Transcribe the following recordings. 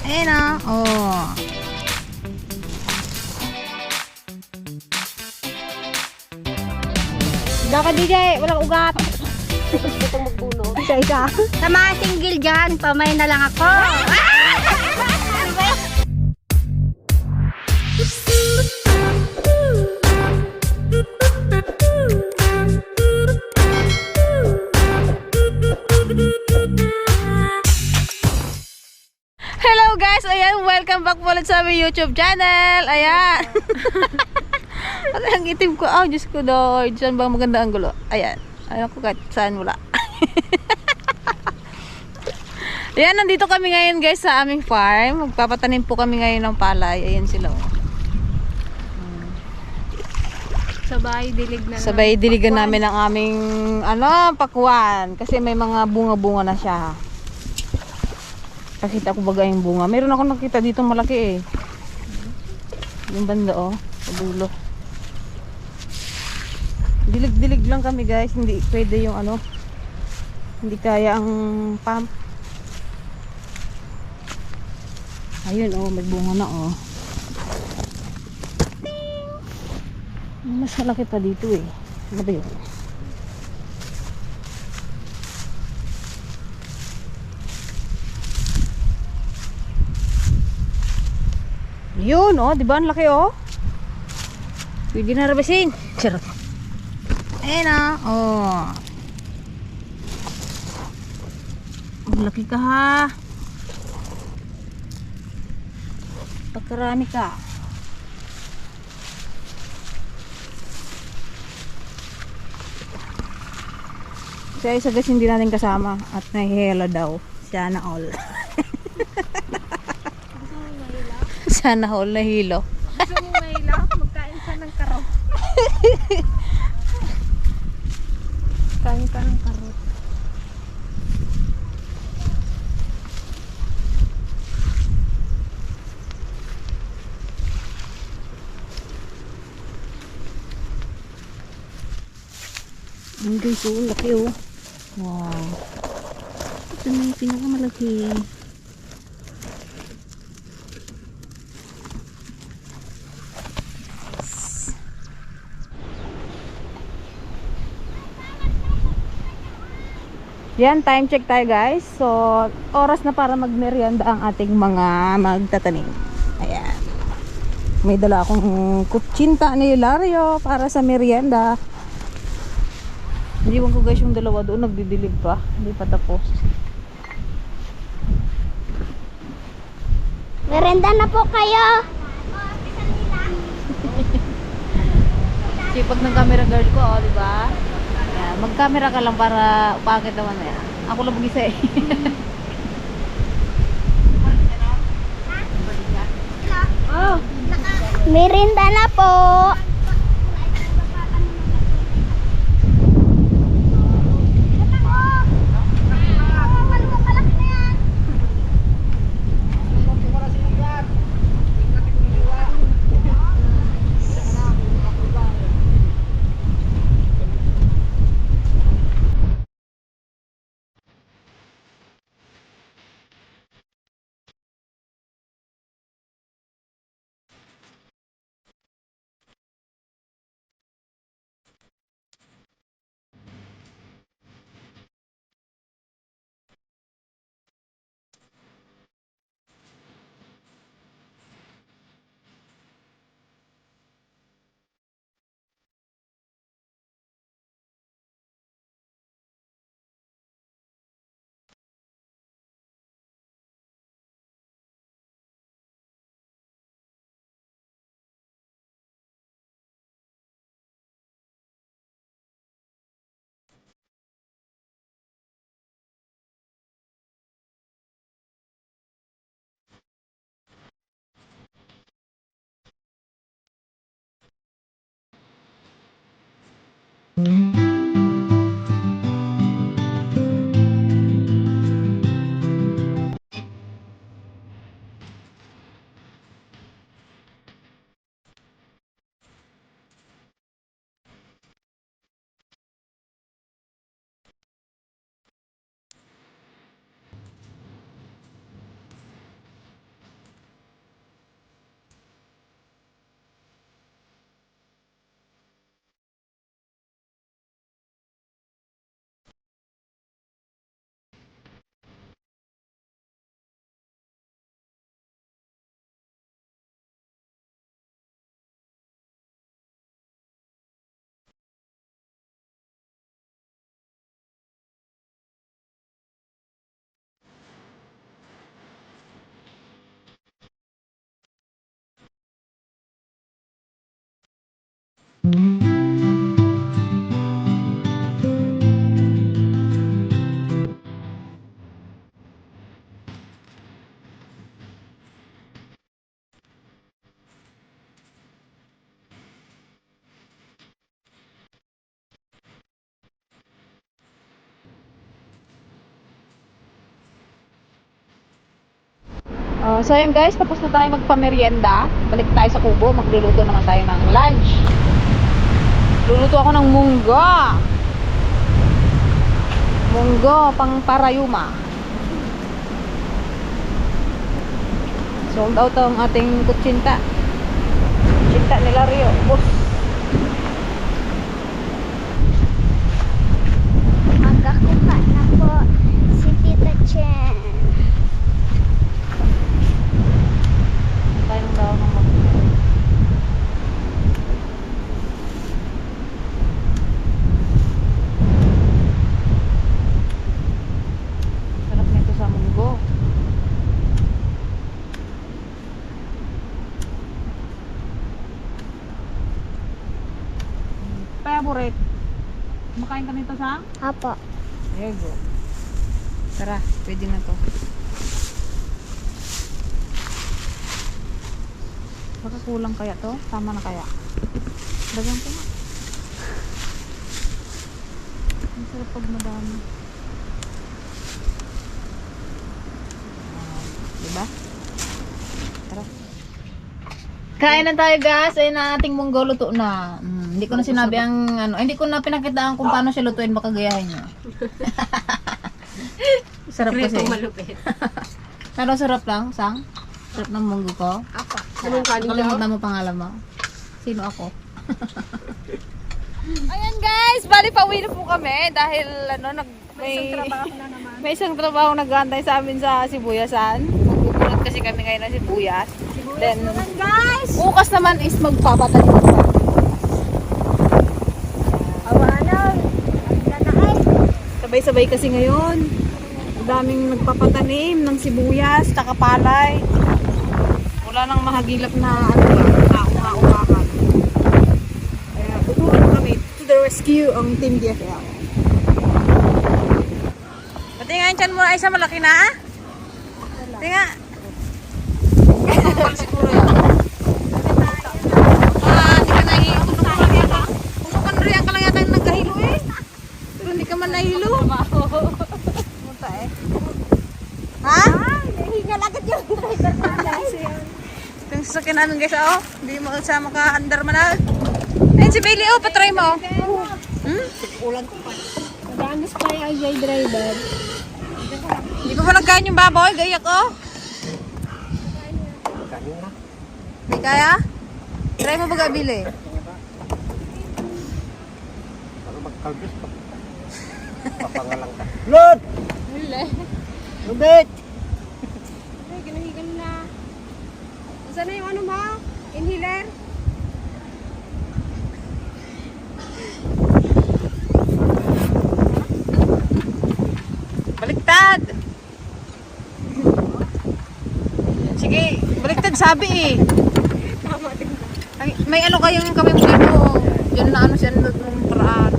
Ayan na. Oh. Higa ka DJ, walang ugat. Itong magbuno. Isa-isa. Sa mga single dyan, pamay na lang ako. Hello guys! Ayan, welcome back po ulit sa aming YouTube channel. Ayan. Ano ang itim ko? Oh, Diyos ko Lord. Saan ba maganda ang gulo? Ayan. Ayan ko kahit saan wala. Ayan, nandito kami ngayon guys sa aming farm. Magpapatanim po kami ngayon ng palay. Ayan sila. Sabay, dilig na. Sabay diligan namin ang aming pakuan. Kasi may mga bunga-bunga na siya. Nakita ko baga yung bunga. Meron ako nakita dito malaki eh. Yung banda sa dulo. Dilig-dilig lang kami guys. Hindi pwede yung hindi kaya ang pump. Ayun may bunga na Mas malaki pa dito eh. Ano ba yun? Yun di ba ang laki Pwede na rabasin. Charot. Ayan Maglaki ka ha. Pagkarami ka. Siya isa guys hindi natin kasama at nahihilo daw. Sana all. Sana all nahilo. Gusto mo mahila? Magkain ka ng karot. Kain ka ng karot. Ang guys laki Wow. Ito na yung pinakamalaki. Yan, time check tayo guys. So, oras na para magmerienda ang ating mga magtatanim. Ayan. May dala akong kutsinta ni Hilario para sa merienda. Hindi ko guys yung dalawa doon, nagdidilig pa. Hindi pa tapos. Merenda na po kayo. Sipag ng camera girl ko, di ba? Ayan, mag-camera ka lang para upakit naman na yan. Ako lang mag-isa eh. Merenda na po. So yun guys, tapos na tayo magpamerienda. Balik tayo sa kubo, magluluto naman tayo ng lunch. Luluto ako ng munggo. Munggo pang parayuma. Sold out ang ating kutsinta. Kutsinta nila Rio. Boss. Magkakuha na po si Tita Chen. Tayong daw ng mag sarap nito sa munggo. Favorite. Makain ka nito sa? Apo. There you go. Tara, pwede na to. Baka kulang kaya to? Tama na kaya? Dagan ko na. Ang sarap pag madami. Diba? Tara. Kain na tayo guys. Ayun na ating munggo luto na. Hindi ko na sinabi ang ano, hindi ko na pinakitaan kung paano siya lutuin, baka gayahin niyo. Sarap kasi. malupit. Pero sarap lang, sang. Sarap ng munggo ko. Apa? Anong kanin Nakalimutan mo pangalan mo. Sino ako? Ayan guys, bali pauwi na po kami dahil ano may isang trabaho nag-aantay sa amin sa Sibuyasan. Magpupulot kasi kami ngayon ng sibuyas. Then guys, bukas naman is magpapatanim pa. Sabay-sabay kasi ngayon. Ang daming nagpapatanim ng sibuyas, tsaka palay. Wala nang mahagilap na ano ba, kaunga-ungahan. Kaya tutulong kami to the rescue ang Team DFL. Pati nga yung tiyan mo ay sa malaki na ah. Pati nga. Kapal siguro yun. Hindi ka nahihilo. Kumukan rin ka lang yata yung nagkahilo eh. Pero hindi ka man nahilo. Pumunta eh. Ha? Nahingal agad yung Ito yung sasakyan namin guys, oh. Hindi mo sa maka-under manal. Ayun si Bailey, oh. Patry mo. ulan ko pa. Madamis pa yung ay driver. Hindi pa ba nagkain yung baboy? Gayak, oh. Hindi kaya? Try mo ba Bili? Ano magkalbis pa? Papangalang ka. Lord! Lubit! Ay, ganahigan na. Saan na yung ano mo? Inhaler? Baliktad! Sige, baliktad sabi eh. Ay, may ano kayong kami mo dito. Yun na ano siya nung paraan.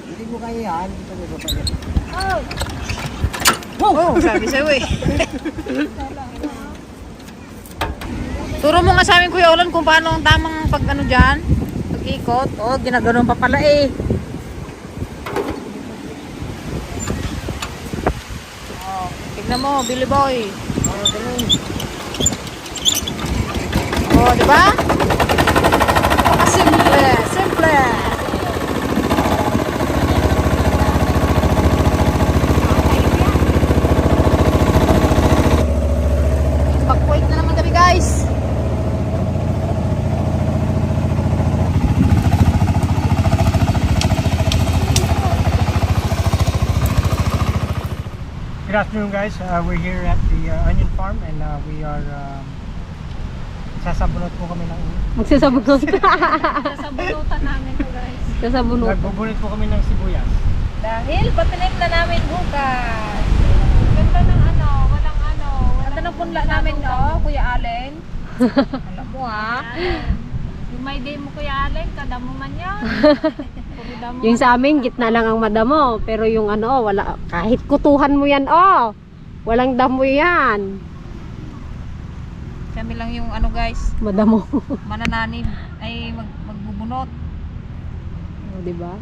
Hindi mo kaya yan. Dito mo ba pala? Oh, sabi sa'yo eh. Turo mo nga sa amin Kuya Ulan kung paano ang tamang pag ano dyan. Pag-ikot. Oh, ginaganon pa pala eh. Oh, tignan mo, Billy Boy. Oh, di ba? Simple, simple. Pag-wait na naman kami guys. Good afternoon guys. We're here at the onion farm and we are sasabunot po kami ng Magsasabunot. Sasabunutan namin to guys. Sasabunot. nagbubunot po kami ng sibuyas. Dahil patanim na namin bukas. Ganda ng ano, walang ano. Ito na punla namin no, Kuya Allen. Alam mo ha. Yung may day mo Kuya Allen, kadamo man yan. Puro damo. Yung sa amin, gitna lang ang madamo. Pero yung ano, wala, kahit kutuhan mo yan, oh, walang damo yan. Kami lang yung ano guys, Madamo. manananib ay magbubunot. O, diba?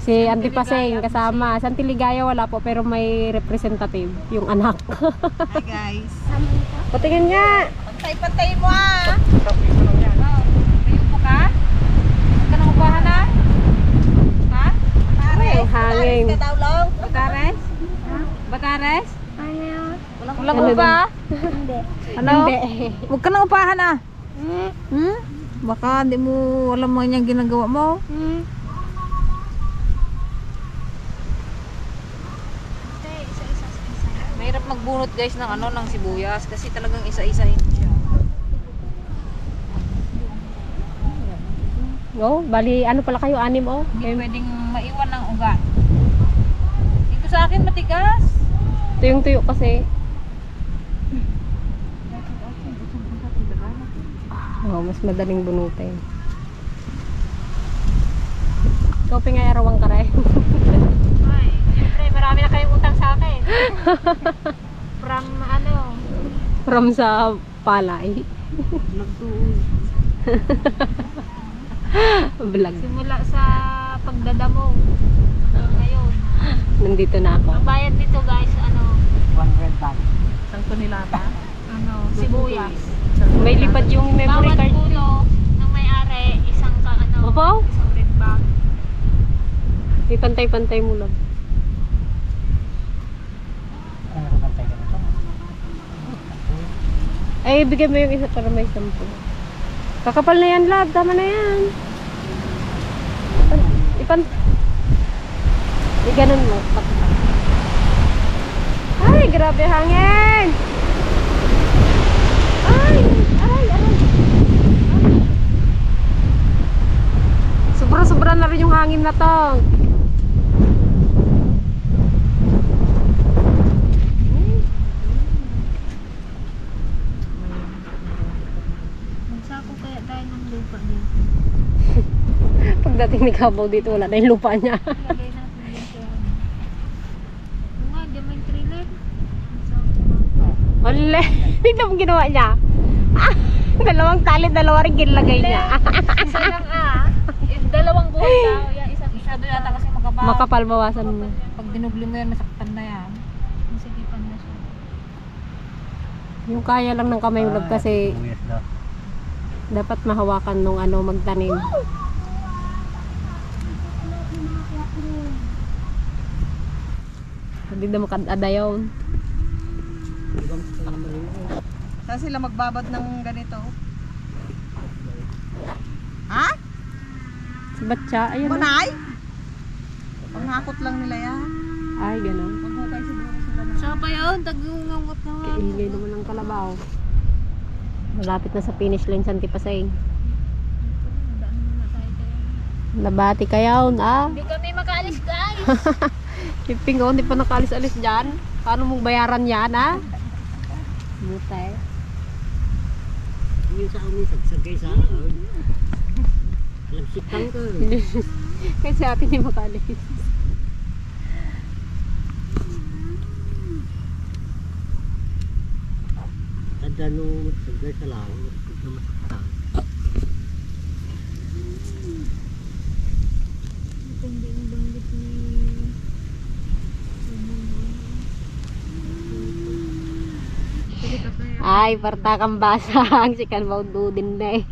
Si Auntie Paseng kasama. Sa Auntie Ligaya wala po pero may representative, yung anak. Hi guys. Patingin nga. Pantay-pantay mo ah. May upo ka? Huwag ka nang upahan na? Ha? Ang hangin. Ka daw lang. Batares? Batares? Walang Ano upa? Ano? Hindi. Huwag ka nang upahan ah. Hmm? Baka hindi mo alam mo yung ginagawa mo. Mahirap magbunot guys ng ano ng sibuyas kasi talagang isa-isahin siya. Oh, bali ano pala kayo, 6 oh. Hindi pwedeng maiwan ng ugat. Dito sa akin matigas. Tuyong-tuyo kasi. Oh, mas madaling bunutin. Ikaw pingayarawang ka rin. Ay, siyempre marami na kayong utang sa akin. From ano? From sa palay. Vlog. Simula sa pagdadamo. Hanggang ngayon. Nandito na ako. Ang bayad nito guys, ano? 100 baht. Saan ko nilata? Ano? Sibuyas. May lipad yung memory Bawat card. puno ng may-ari, isang ka ano? Opo? Isang red bag. May pantay-pantay mo lang. Ano nakapantay ka nito? Ay, bigyan mo yung isa para may 10. Kakapal na yan, love. Tama na yan. Ganun mo. Ay, grabe hangin. Ay. Sobra-sobra na rin yung hangin na to. Magsako kaya tayo ng lupa dito. Pagdating ni Kabaw dito, wala na yung lupa niya. Lagay natin dito. Oo nga, diyan may trailer. Magsako ka. Ole, tignan mo ginawa niya. Ah, dalawang tali, dalawa rin ginlagay niya. Isa lang dalawang buhay daw. Yan, isang isa doon yata kasi makapal. Makapal, bawasan mo. Pag dinubli mo yan, masaktan na yan. Masigipan na siya. Yung kaya lang ng kamay ulog kasi Sibuyas daw. dapat mahawakan nung ano magtanim. Hindi na makadadayon. Saan sila magbabad ng ganito? Ha? Si Batcha, ayun. Manay? Panghakot lang nila yan. Ay, gano'n. Maghukay siguro sila na. Saka pa yun, tagungangot na nga. Kailgay naman ng kalabaw. Malapit na sa finish line sa Antipasay. Daan muna tayo kayo. Nabati kayo, ah. Hindi kami makaalis guys. Shipping ko, hindi pa nakalis-alis dyan. Paano mong bayaran yan, ah? Butay. Yung sa amin, sagsagay sa lamsikan ko. Kasi atin hindi makalis. Tanda nung sagsagay sa lang, masaktan. Hindi yung banggit ni... Ay, parta kang basang. Si Kalbaw din na eh.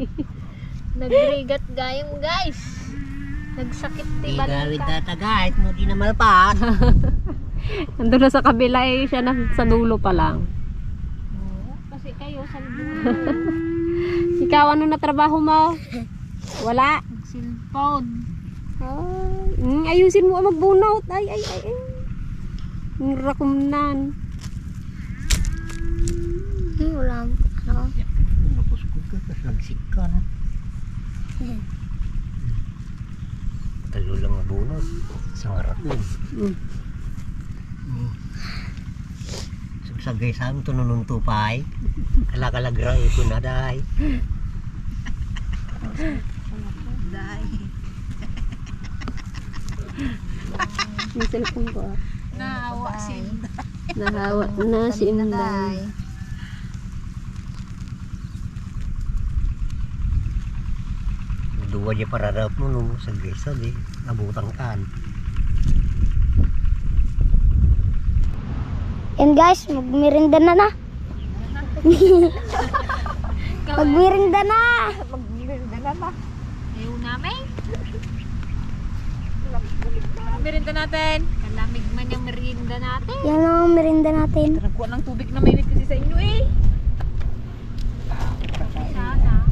Nagrigat gayong guys. Nagsakit Di tiba gawin tatagay, no di na malpas. Nandun na sa kabila eh. Siya na sa dulo pa lang. kasi kayo sa buhay. Ikaw, ano na trabaho mo? Wala. Cellphone. Ay, ayusin mo ang magbunot. Ay. Ang rakumnan. Wala. Ano? Napos ko ka, kasagsik ka na. Talo lang ang bunot. Sa harap yun. Sagsagay sa amin, tununong tupay. Kalakalagra ito na dahi. May cellphone ko ah. Naawa si Nahawa na si Inday. Duwa niya pararap mo, no? Sagsagay, abutan kan. And guys, magmirinda na na. Magmirinda na. Ayaw namin. Merienda natin. Kalamig man yung merienda natin. Yan ang merinda natin. Nagkuha ng tubig na mainit kasi sa inyo eh. Sana.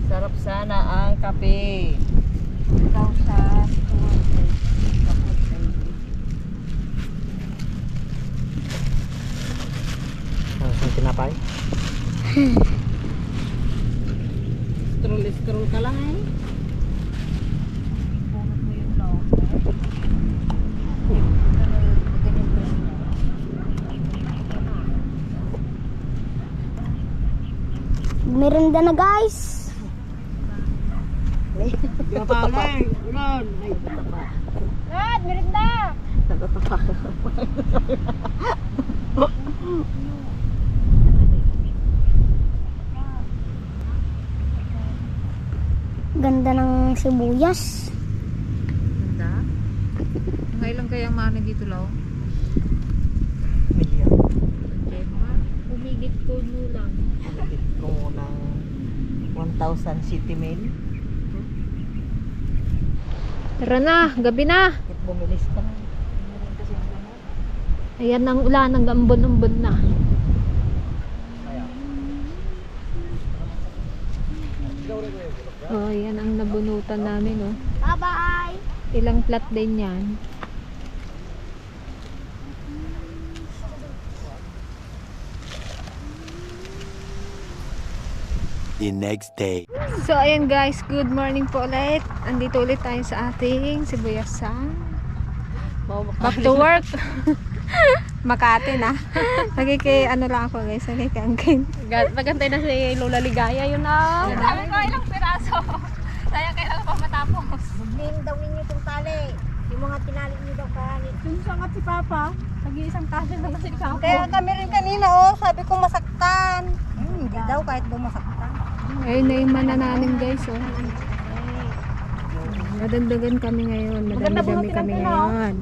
Sarap sana ang kape. Ikaw sa Ang tinapay. Stroll ka lang eh. bunot mo yung law. Merinda na guys. Rod, merinda. Ganda ng sibuyas. Ganda. Ngayon kayang mana dito law? Million. Umigit ko mo lang. Ulit ko ng 1,000 city mail. Tara na, gabi na. Bakit bumilis ka na? Ayan ang ulan, ang ambon-ambon na. Oh, yan ang nabunutan namin, oh. Bye-bye. Ilang plat din yan. The next day. So, ayan guys, good morning po ulit. Andito ulit tayo sa ating sibuyasan. Back to work. Makati na. Nagkikay, ano lang ako guys, nagkikangkin. Nagantay na si Lola Ligaya, yun na. Sabi ko ilang piraso. Sayang kailangan pa matapos. Magbihin daw ninyo itong tali. Yung mga tinali niyo daw kahanit. Yung sangat si Papa. Nag-iisang taso na kasi kampo. Kaya kami rin kanina, oh, sabi ko masaktan. Hindi daw, kahit daw masaktan. Ayun na yung manananim guys, oh. Madagdagan kami ngayon. Madami-dami kami ngayon.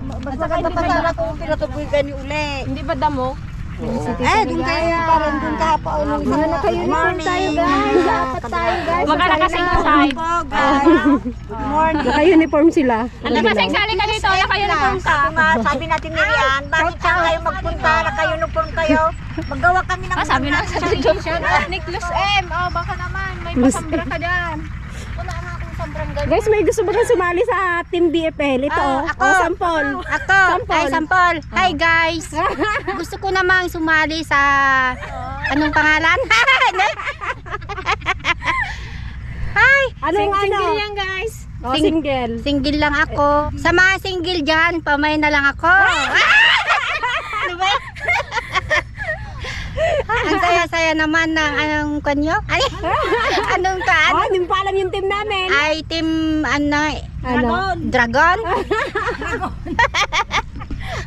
At saka papasara ko pinatupoy ka ni uli. Hindi ba damo? Dun kayo, parang dun kahapon. Nung isang Naka-uniform tayo guys. Dapat tayo guys. Magkakasing kasay. Good morning. Naka-uniform sila. Ano ba sali ka dito? Naka-uniform ka. Ako nga, sabi natin ni Rian, bakit saan kayo magpunta? Naka-uniform kayo. Maggawa kami ng Sabi na sa Johnson. Nicholas M. Oh, baka naman. May pasambra ka dyan. Wala na akong sambrang ganyan. Guys, may gusto ba kang sumali sa Team DFL? Ito, oh. ako. Oh, sampol. Ako, ay sampol. Hi guys. Gusto ko namang sumali sa anong pangalan? Hi. Single yan, guys. Oh, single. Single lang ako. Sa mga single dyan, pamay na lang ako. Ano ba? Ang saya-saya naman ng anong kanyo? Anong kaan? Oh, hindi mo pa alam yung team namin. Ay, team Ano? Dragon.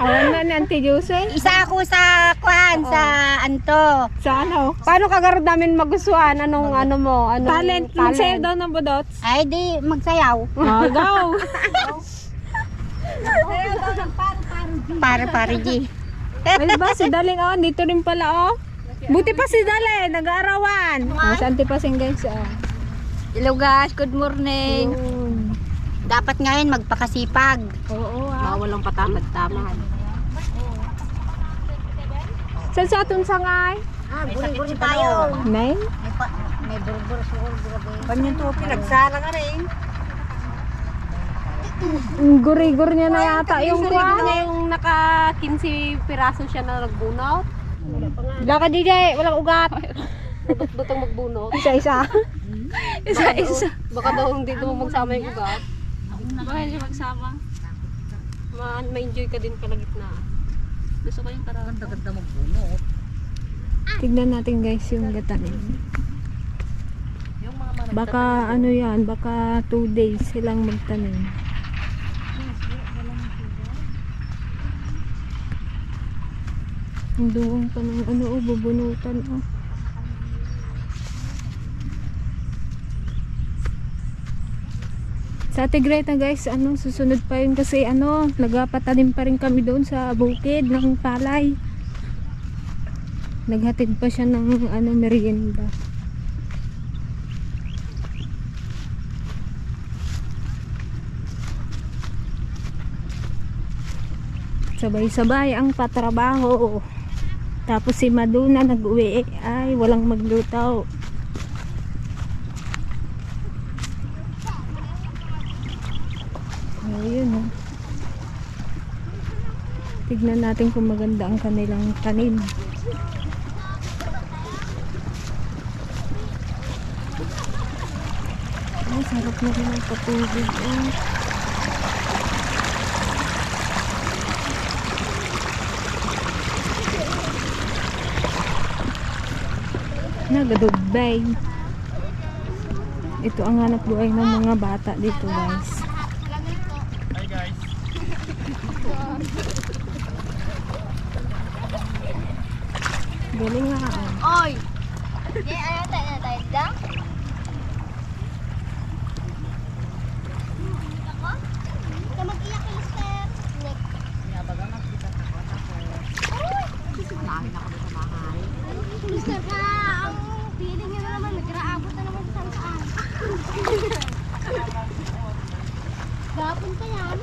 Awan na ni Auntie Jose. Isa ako sa kwan, sa anto. Sa ano? Paano ka garod namin magustuhan? Anong ano mo? Anong Talent. Magsayaw daw ng budots. Ay, di magsayaw. Oh, go! Para G. Ay ba, si Daling, oh, dito rin pala, oh. Buti pa si Daling, nag-aarawan. Oh, si Auntie Pasing, guys, oh. Hello guys, good morning. Yun. Dapat ngayon magpakasipag. Oo, ah. Bawal ang patamad-tamad. Saan sa atong sangay? Buri-buri tayo. Nay? May buri-buri siguro. Kanyang to, pinagsala nga rin. Guri-gur niya na yata yung kwan. Yung naka 15 piraso siya na nagbunot. Laka DJ, walang ugat. Butong magbunot. Isa-isa. Isa-isa. Baka daw hindi daw magsama yung ugat. Baka hindi siya magsama. Ma-enjoy ka din kalagitna. Gusto ko yung karaganda magbunot. Tignan natin guys yung gatanin. Baka ano yan, baka 2 days silang magtanim. Doon pa ng ano, oh, bubunutan, oh. Sa Ate Greta guys, susunod pa yun kasi nagpatanim pa rin kami doon sa bukid ng palay. Naghatid pa siya ng merienda. Sabay-sabay ang patrabaho. Tapos si Maduna nag-uwi ay walang magluto. Ayun oh. Tignan natin kung maganda ang kanilang tanim. Ay, sarap na rin ang patubig. Oh. Nagadubay. Ito ang hanap buhay ng mga bata dito guys. Hi guys. Galing nga. Oy! Ayaw tayo dyan? Huwag ka mag-iyak kay Mister. Mister ka, ang feeling niya na naman, nag-aabot na naman sa saan. Gapon ka yan.